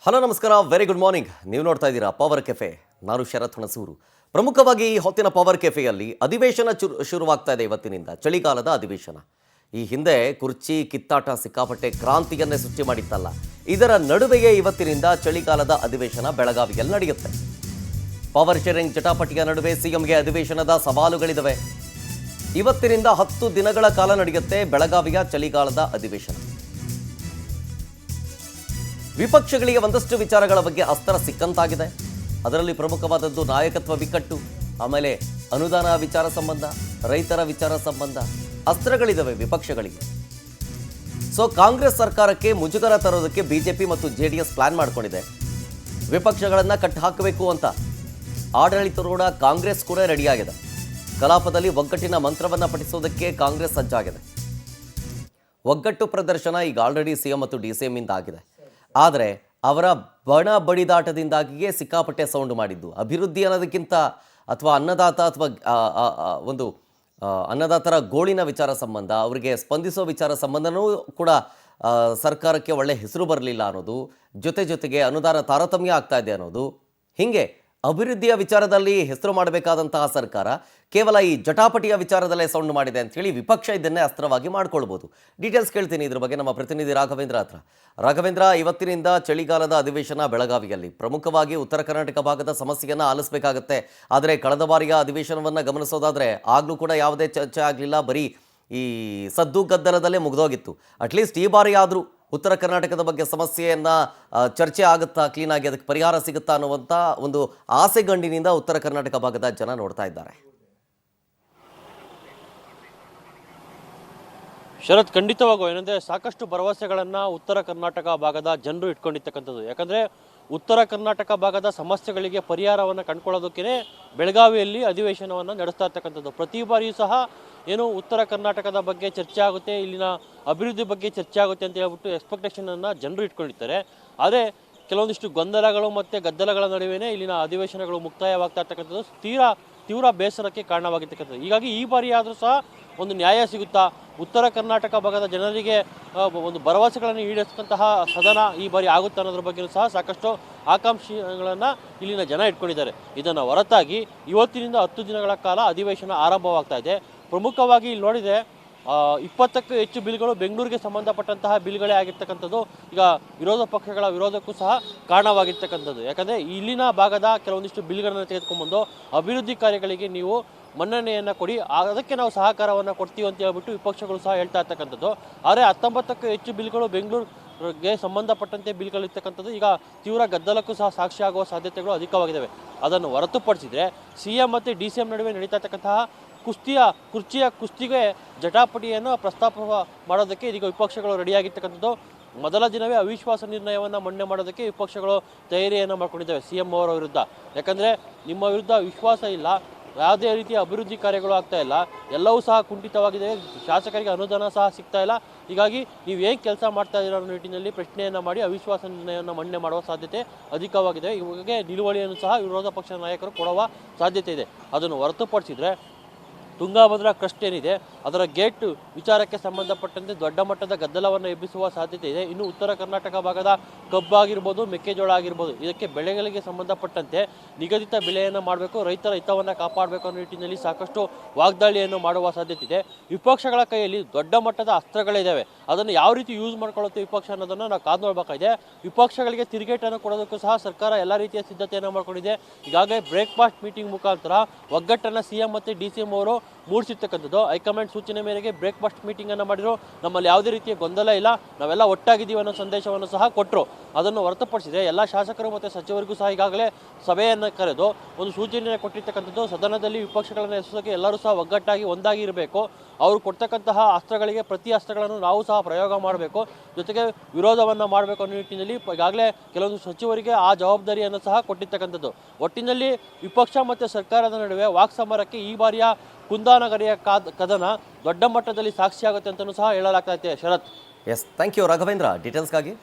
Hello ನಮಸ್ಕಾರ, very good morning. ನೀವು ನೋಡ್ತಾ ಇದ್ದೀರಾ ಪವರ್ ಕೆಫೆ. ನಾನು ಶರತ್ ಹುಣಸೂರು. ಪ್ರಮುಖವಾಗಿ ಈ ಹೊತ್ತಿನ ಪವರ್ ಕೆಫೆಯಲ್ಲಿ ಅಧಿವೇಶನ ಶುರುವಾಗ್ತಾ ಇದೆ. ಇವತ್ತಿನಿಂದ ಚಳಿಗಾಲದ ಅಧಿವೇಶನ. ಈ ಹಿಂದೆ ಕುರ್ಚಿ ಕಿತ್ತಾಟ ಸಿಕ್ಕಾಪಟ್ಟೆ ಕ್ರಾಂತಿಯನ್ನೇ ಸೃಷ್ಟಿ ಮಾಡಿತ್ತಲ್ಲ, ಇದರ ನಡುವೆಯೇ ಇವತ್ತಿನಿಂದ ಚಳಿಗಾಲದ ಅಧಿವೇಶನ ಬೆಳಗಾವಿಯಲ್ಲಿ ನಡೆಯುತ್ತೆ. ಪವರ್ ಶೇರಿಂಗ್ ಜಟಾಪಟಿಯ ನಡುವೆ ಸಿಎಂಗೆ ಅಧಿವೇಶನದ ಸವಾಲುಗಳಿವೆ. ಇವತ್ತಿನಿಂದ 10 ದಿನಗಳ ಕಾಲ ನಡೆಯುತ್ತೆ ಬೆಳಗಾವಿಯ ಚಳಿಗಾಲದ ಅಧಿವೇಶನ. ವಿಪಕ್ಷಗಳಿಗೆ ಒಂದಷ್ಟು ವಿಚಾರಗಳ ಬಗ್ಗೆ ಅಸ್ತ್ರ ಸಿಕ್ಕಂತಾಗಿದೆ. ಅದರಲ್ಲಿ ಪ್ರಮುಖವಾದದ್ದು ನಾಯಕತ್ವ ಬಿಕ್ಕಟ್ಟು, ಆಮೇಲೆ ಅನುದಾನ ವಿಚಾರ ಸಂಬಂಧ, ರೈತರ ವಿಚಾರ ಸಂಬಂಧ ಅಸ್ತ್ರಗಳಿದ್ದಾವೆ ವಿಪಕ್ಷಗಳಿಗೆ. ಸೊ ಕಾಂಗ್ರೆಸ್ ಸರ್ಕಾರಕ್ಕೆ ಮುಜುಗರ ತರೋದಕ್ಕೆ ಬಿಜೆಪಿ ಮತ್ತು ಜೆಡಿಎಸ್ ಪ್ಲಾನ್ ಮಾಡ್ಕೊಂಡಿದೆ. ವಿಪಕ್ಷಗಳನ್ನ ಕಟ್ಟಿ ಹಾಕಬೇಕು ಅಂತ ಆಡಳಿತಾರೂಢ ಕಾಂಗ್ರೆಸ್ ಕೂಡ ರೆಡಿಯಾಗಿದೆ. ಕಲಾಪದಲ್ಲಿ ಒಗ್ಗಟ್ಟಿನ ಮಂತ್ರವನ್ನ ಪಠಿಸೋದಕ್ಕೆ ಕಾಂಗ್ರೆಸ್ ಸಜ್ಜಾಗಿದೆ. ಒಗ್ಗಟ್ಟು ಪ್ರದರ್ಶನ ಈಗ ಆಲ್ರೆಡಿ ಸಿಎಂ ಮತ್ತು ಡಿಸಿಎಂ ಇಂದ ಆಗಿದೆ. ಆದರೆ ಅವರ ಬಣ ಬಡಿದಾಟದಿಂದಾಗಿಯೇ ಸಿಕ್ಕಾಪಟ್ಟೆ ಸೌಂಡ್ ಮಾಡಿದ್ದು. ಅಭಿವೃದ್ಧಿ ಅನ್ನೋದಕ್ಕಿಂತ ಅಥವಾ ಅನ್ನದಾತ ಅಥವಾ ಒಂದು ಅನ್ನದಾತರ ಗೋಳಿನ ವಿಚಾರ ಸಂಬಂಧ, ಅವರಿಗೆ ಸ್ಪಂದಿಸೋ ವಿಚಾರ ಸಂಬಂಧನೂ ಕೂಡ ಸರ್ಕಾರಕ್ಕೆ ಒಳ್ಳೆ ಹೆಸರು ಬರಲಿಲ್ಲ ಅನ್ನೋದು, ಜೊತೆಗೆ ಅನುದಾನ ತಾರತಮ್ಯ ಆಗ್ತಾ ಇದೆ ಅನ್ನೋದು, ಹೀಗೆ ಅಭಿವೃದ್ಧಿಯ ವಿಚಾರದಲ್ಲಿ ಹೆಸರು ಮಾಡಬೇಕಾದಂತಹ ಸರ್ಕಾರ ಕೇವಲ ಈ ಜಟಾಪಟಿಯ ವಿಚಾರದಲ್ಲೇ ಸೌಂಡ್ ಮಾಡಿದೆ ಅಂಥೇಳಿ ವಿಪಕ್ಷ ಇದನ್ನೇ ಅಸ್ತ್ರವಾಗಿ ಮಾಡ್ಕೊಳ್ಬೋದು. ಡೀಟೇಲ್ಸ್ ಕೇಳ್ತೀನಿ ಇದ್ರ ಬಗ್ಗೆ ನಮ್ಮ ಪ್ರತಿನಿಧಿ ರಾಘವೇಂದ್ರ ಹತ್ರ. ರಾಘವೇಂದ್ರ, ಇವತ್ತಿನಿಂದ ಚಳಿಗಾಲದ ಅಧಿವೇಶನ ಬೆಳಗಾವಿಯಲ್ಲಿ. ಪ್ರಮುಖವಾಗಿ ಉತ್ತರ ಕರ್ನಾಟಕ ಭಾಗದ ಸಮಸ್ಯೆಯನ್ನು ಆಲಿಸಬೇಕಾಗತ್ತೆ. ಆದರೆ ಕಳೆದ ಬಾರಿಯ ಅಧಿವೇಶನವನ್ನು ಗಮನಿಸೋದಾದರೆ ಆಗಲೂ ಕೂಡ ಯಾವುದೇ ಚರ್ಚೆ ಆಗಲಿಲ್ಲ, ಬರೀ ಈ ಸದ್ದು ಗದ್ದಲದಲ್ಲೇ ಮುಗಿದೋಗಿತ್ತು. ಅಟ್ಲೀಸ್ಟ್ ಈ ಬಾರಿ ಆದರೂ ಉತ್ತರ ಕರ್ನಾಟಕದ ಬಗ್ಗೆ ಸಮಸ್ಯೆಯನ್ನು ಚರ್ಚೆ ಆಗುತ್ತಾ, ಕ್ಲೀನಾಗಿ ಅದಕ್ಕೆ ಪರಿಹಾರ ಸಿಗುತ್ತಾ ಅನ್ನುವಂಥ ಒಂದು ಆಸೆಗಂಡಿನಿಂದ ಉತ್ತರ ಕರ್ನಾಟಕ ಭಾಗದ ಜನ ನೋಡ್ತಾ ಇದ್ದಾರೆ. ಶರತ್, ಖಂಡಿತವಾಗೂ ಏನಂದರೆ ಸಾಕಷ್ಟು ಭರವಸೆಗಳನ್ನು ಉತ್ತರ ಕರ್ನಾಟಕ ಭಾಗದ ಜನರು ಇಟ್ಕೊಂಡಿರ್ತಕ್ಕಂಥದ್ದು. ಯಾಕಂದರೆ ಉತ್ತರ ಕರ್ನಾಟಕ ಭಾಗದ ಸಮಸ್ಯೆಗಳಿಗೆ ಪರಿಹಾರವನ್ನು ಕಂಡುಕೊಳ್ಳೋದಕ್ಕೇ ಬೆಳಗಾವಿಯಲ್ಲಿ ಅಧಿವೇಶನವನ್ನು ನಡೆಸ್ತಾ ಇರ್ತಕ್ಕಂಥದ್ದು. ಪ್ರತಿ ಬಾರಿಯೂ ಸಹ ಏನು ಉತ್ತರ ಕರ್ನಾಟಕದ ಬಗ್ಗೆ ಚರ್ಚೆ ಆಗುತ್ತೆ, ಇಲ್ಲಿನ ಅಭಿವೃದ್ಧಿ ಬಗ್ಗೆ ಚರ್ಚೆ ಆಗುತ್ತೆ ಅಂತ ಹೇಳ್ಬಿಟ್ಟು ಎಕ್ಸ್ಪೆಕ್ಟೇಷನನ್ನು ಜನರು ಇಟ್ಕೊಂಡಿರ್ತಾರೆ. ಆದರೆ ಕೆಲವೊಂದಿಷ್ಟು ಗೊಂದಲಗಳು ಮತ್ತು ಗದ್ದಲಗಳ ನಡುವೆ ಇಲ್ಲಿನ ಅಧಿವೇಶನಗಳು ಮುಕ್ತಾಯವಾಗ್ತಾ ಇರ್ತಕ್ಕಂಥದ್ದು ತೀವ್ರ ಬೇಸರಕ್ಕೆ ಕಾರಣವಾಗಿರ್ತಕ್ಕಂಥದ್ದು. ಹೀಗಾಗಿ ಈ ಬಾರಿ ಆದರೂ ಸಹ ಒಂದು ನ್ಯಾಯ ಸಿಗುತ್ತಾ, ಉತ್ತರ ಕರ್ನಾಟಕ ಭಾಗದ ಜನರಿಗೆ ಒಂದು ಭರವಸೆಗಳನ್ನು ಈಡೇರಿಸಿದಂತಹ ಸದನ ಈ ಬಾರಿ ಆಗುತ್ತೆ ಅನ್ನೋದ್ರ ಬಗ್ಗೆಯೂ ಸಹ ಸಾಕಷ್ಟು ಆಕಾಂಕ್ಷೆಗಳನ್ನು ಇಲ್ಲಿನ ಜನ ಇಟ್ಕೊಂಡಿದ್ದಾರೆ. ಇದನ್ನು ಹೊರತಾಗಿ ಇವತ್ತಿನಿಂದ 10 ದಿನಗಳ ಕಾಲ ಅಧಿವೇಶನ ಆರಂಭವಾಗ್ತಾ ಇದೆ. ಪ್ರಮುಖವಾಗಿ ಇಲ್ಲಿ ನೋಡಿದರೆ 20ಕ್ಕೂ ಹೆಚ್ಚು ಬಿಲ್ಗಳು ಬೆಂಗಳೂರಿಗೆ ಸಂಬಂಧಪಟ್ಟಂತಹ ಬಿಲ್ಗಳೇ ಆಗಿರ್ತಕ್ಕಂಥದ್ದು ಈಗ ವಿರೋಧ ಪಕ್ಷಗಳ ವಿರೋಧಕ್ಕೂ ಸಹ ಕಾರಣವಾಗಿರ್ತಕ್ಕಂಥದ್ದು. ಯಾಕಂದರೆ ಇಲ್ಲಿನ ಭಾಗದ ಕೆಲವೊಂದಿಷ್ಟು ಬಿಲ್ಗಳನ್ನು ತೆಗೆದುಕೊಂಡ್ಬಂದು ಅಭಿವೃದ್ಧಿ ಕಾರ್ಯಗಳಿಗೆ ನೀವು ಮನ್ನಣೆಯನ್ನು ಕೊಡಿ, ಅದಕ್ಕೆ ನಾವು ಸಹಕಾರವನ್ನು ಕೊಡ್ತೀವಿ ಅಂತ ಹೇಳ್ಬಿಟ್ಟು ವಿಪಕ್ಷಗಳು ಸಹ ಹೇಳ್ತಾ ಇರ್ತಕ್ಕಂಥದ್ದು. ಆದರೆ 19ಕ್ಕೂ ಹೆಚ್ಚು ಬಿಲ್ಗಳು ಬೆಂಗಳೂರಿಗೆ ಸಂಬಂಧಪಟ್ಟಂತೆ ಬಿಲ್ಗಳಿರ್ತಕ್ಕಂಥದ್ದು ಈಗ ತೀವ್ರ ಗದ್ದಲಕ್ಕೂ ಸಹ ಸಾಕ್ಷಿಯಾಗುವ ಸಾಧ್ಯತೆಗಳು ಅಧಿಕವಾಗಿದ್ದಾವೆ. ಅದನ್ನು ಹೊರತುಪಡಿಸಿದರೆ ಸಿಎಂ ಮತ್ತು ಡಿಸಿಎಂ ನಡುವೆ ನಡೀತಾ ಇರ್ತಕ್ಕಂತಹ ಕುರ್ಚಿಯ ಕುಸ್ತಿಗೆ ಜಟಾಪಟಿಯನ್ನು ಪ್ರಸ್ತಾಪ ಮಾಡೋದಕ್ಕೆ ಇದೀಗ ವಿಪಕ್ಷಗಳು ರೆಡಿಯಾಗಿರ್ತಕ್ಕಂಥದ್ದು. ಮೊದಲ ದಿನವೇ ಅವಿಶ್ವಾಸ ನಿರ್ಣಯವನ್ನು ಮಂಡನೆ ಮಾಡೋದಕ್ಕೆ ವಿಪಕ್ಷಗಳು ತಯಾರಿಯನ್ನು ಮಾಡ್ಕೊಂಡಿದ್ದಾವೆ ಸಿಎಂ ಅವರ ವಿರುದ್ಧ. ಯಾಕಂದರೆ ನಿಮ್ಮ ವಿರುದ್ಧ ವಿಶ್ವಾಸ ಇಲ್ಲ, ಯಾವುದೇ ರೀತಿಯ ಅಭಿವೃದ್ಧಿ ಕಾರ್ಯಗಳು ಆಗ್ತಾ ಇಲ್ಲ, ಎಲ್ಲವೂ ಸಹ ಕುಂಠಿತವಾಗಿದೆ, ಶಾಸಕರಿಗೆ ಅನುದಾನ ಸಹ ಸಿಗ್ತಾ ಇಲ್ಲ. ಹೀಗಾಗಿ ನೀವೇನು ಕೆಲಸ ಮಾಡ್ತಾ ಇರೋ ನಿಟ್ಟಿನಲ್ಲಿ ಪ್ರಶ್ನೆಯನ್ನು ಮಾಡಿ ಅವಿಶ್ವಾಸ ನಿರ್ಣಯವನ್ನು ಮಂಡನೆ ಮಾಡುವ ಸಾಧ್ಯತೆ ಅಧಿಕವಾಗಿದೆ. ಇವಾಗೆ ನಿಲುವಳಿಯನ್ನು ಸಹ ವಿರೋಧ ಪಕ್ಷದ ನಾಯಕರು ಕೊಡುವ ಸಾಧ್ಯತೆ ಇದೆ. ಅದನ್ನು ಹೊರತುಪಡಿಸಿದರೆ ತುಂಗಾಭದ್ರಾ ಟ್ರಸ್ಟ್ ಏನಿದೆ ಅದರ ಗೇಟ್ ವಿಚಾರಕ್ಕೆ ಸಂಬಂಧಪಟ್ಟಂತೆ ದೊಡ್ಡ ಮಟ್ಟದ ಗದ್ದಲವನ್ನು ಎಬ್ಬಿಸುವ ಸಾಧ್ಯತೆ ಇದೆ. ಇನ್ನು ಉತ್ತರ ಕರ್ನಾಟಕ ಭಾಗದ ಕಬ್ಬಾಗಿರ್ಬೋದು, ಮೆಕ್ಕೆಜೋಳ ಆಗಿರ್ಬೋದು, ಇದಕ್ಕೆ ಬೆಳೆಗಳಿಗೆ ಸಂಬಂಧಪಟ್ಟಂತೆ ನಿಗದಿತ ಬೆಲೆಯನ್ನು ಮಾಡಬೇಕು, ರೈತರ ಹಿತವನ್ನು ಕಾಪಾಡಬೇಕು ಅನ್ನೋ ನಿಟ್ಟಿನಲ್ಲಿ ಸಾಕಷ್ಟು ವಾಗ್ದಾಳಿಯನ್ನು ಮಾಡುವ ಸಾಧ್ಯತೆ ಇದೆ. ವಿಪಕ್ಷಗಳ ಕೈಯಲ್ಲಿ ದೊಡ್ಡ ಮಟ್ಟದ ಅಸ್ತ್ರಗಳಿದ್ದಾವೆ. ಅದನ್ನು ಯಾವ ರೀತಿ ಯೂಸ್ ಮಾಡ್ಕೊಳ್ಳುತ್ತೆ ವಿಪಕ್ಷ ಅನ್ನೋದನ್ನು ನಾವು ಕಾದು ನೋಡಬೇಕಾಗಿದೆ. ವಿಪಕ್ಷಗಳಿಗೆ ತಿರುಗೇಟನ್ನು ಕೊಡೋದಕ್ಕೂ ಸಹ ಸರ್ಕಾರ ಎಲ್ಲ ರೀತಿಯ ಸಿದ್ಧತೆಯನ್ನು ಮಾಡ್ಕೊಂಡಿದೆ. ಈಗಾಗಲೇ ಬ್ರೇಕ್ಫಾಸ್ಟ್ ಮೀಟಿಂಗ್ ಮುಖಾಂತರ ಒಗ್ಗಟ್ಟನ್ನು ಸಿಎಂ ಮತ್ತು ಡಿಸಿಎಂ ಅವರು ಮೂಡಿಸಿರ್ತಕ್ಕಂಥದ್ದು. ಹೈಕಮಾಂಡ್ ಸೂಚನೆ ಮೇರೆಗೆ ಬ್ರೇಕ್ಫಾಸ್ಟ್ ಮೀಟಿಂಗನ್ನು ಮಾಡಿದ್ರು. ನಮ್ಮಲ್ಲಿ ಯಾವುದೇ ರೀತಿಯ ಗೊಂದಲ ಇಲ್ಲ, ನಾವೆಲ್ಲ ಒಟ್ಟಾಗಿದ್ದೀವಿ ಅನ್ನೋ ಸಂದೇಶವನ್ನು ಸಹ ಕೊಟ್ಟರು. ಅದನ್ನು ಹೊರತುಪಡಿಸಿದರೆ ಎಲ್ಲ ಶಾಸಕರು ಮತ್ತು ಸಚಿವರಿಗೂ ಸಹ ಈಗಾಗಲೇ ಸಭೆಯನ್ನು ಕರೆದು ಒಂದು ಸೂಚನೆಯನ್ನು ಕೊಟ್ಟಿರ್ತಕ್ಕಂಥದ್ದು. ಸದನದಲ್ಲಿ ವಿಪಕ್ಷಗಳನ್ನು ಎಸೋದಕ್ಕೆ ಎಲ್ಲರೂ ಸಹ ಒಗ್ಗಟ್ಟಾಗಿ ಒಂದಾಗಿ ಇರಬೇಕು, ಅವರು ಕೊಡ್ತಕ್ಕಂತಹ ಅಸ್ತ್ರಗಳಿಗೆ ಪ್ರತಿ ಅಸ್ತ್ರಗಳನ್ನು ನಾವು ಸಹ ಪ್ರಯೋಗ ಮಾಡಬೇಕು, ಜೊತೆಗೆ ವಿರೋಧವನ್ನು ಮಾಡಬೇಕು ಅನ್ನೋ ನಿಟ್ಟಿನಲ್ಲಿ ಈಗಾಗಲೇ ಕೆಲವೊಂದು ಸಚಿವರಿಗೆ ಆ ಜವಾಬ್ದಾರಿಯನ್ನು ಸಹ ಕೊಟ್ಟಿರ್ತಕ್ಕಂಥದ್ದು. ಒಟ್ಟಿನಲ್ಲಿ ವಿಪಕ್ಷ ಮತ್ತು ಸರ್ಕಾರದ ನಡುವೆ ವಾಕ್ಸಮರಕ್ಕೆ ಈ ಬಾರಿಯ ಕುಂದಾನಗರಿಯ ಕದನ ದೊಡ್ಡ ಮಟ್ಟದಲ್ಲಿ ಸಾಕ್ಷಿಯಾಗುತ್ತೆ ಅಂತಲೂ ಸಹ ಹೇಳಲಾಗ್ತಾ ಇದೆ. Sharath. S, thank you Raghavendra ಡೀಟೇಲ್ಸ್ಗಾಗಿ.